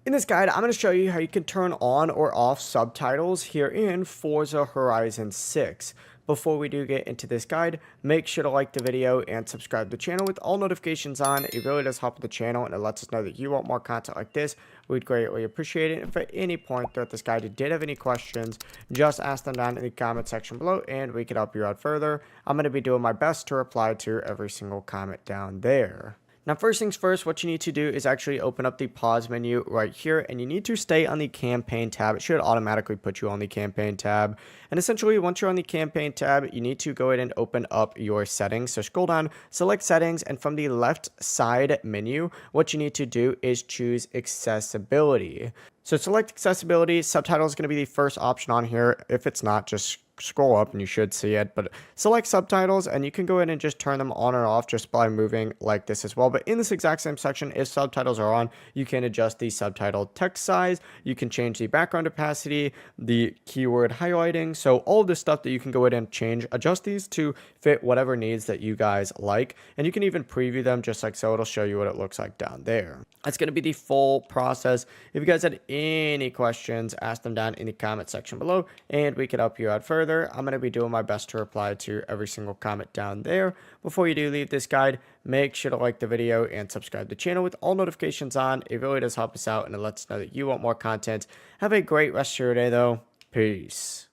In this guide, I'm going to show you how you can turn on or off subtitles here in Forza Horizon 6. Before we do get into this guide, make sure to like the video and subscribe to the channel with all notifications on. It really does help the channel and it lets us know that you want more content like this. We'd greatly appreciate it. If at any point throughout this guide you did have any questions, just ask them down in the comment section below and we can help you out further. I'm going to be doing my best to reply to every single comment down there. Now, first things first, what you need to do is actually open up the pause menu right here, and you need to stay on the campaign tab. It should automatically put you on the campaign tab. And essentially, once you're on the campaign tab, you need to go ahead and open up your settings. So scroll down, select settings, and from the left side menu, what you need to do is choose accessibility. So select accessibility. Subtitles is going to be the first option on here. If it's not, just scroll up and you should see it, but select subtitles and you can go ahead and just turn them on or off just by moving like this as well. But in this exact same section, if subtitles are on, you can adjust the subtitle text size, you can change the background opacity, the keyword highlighting, so all of this stuff that you can go ahead and change, adjust these to fit whatever needs that you guys like, and you can even preview them just like so. It'll show you what it looks like down there. That's going to be the full process. If you guys had any questions, ask them down in the comment section below and we can help you out further. I'm going to be doing my best to reply to every single comment down there. Before you do leave this guide, make sure to like the video and subscribe to the channel with all notifications on. It really does help us out and it lets us know that you want more content. Have a great rest of your day though. Peace.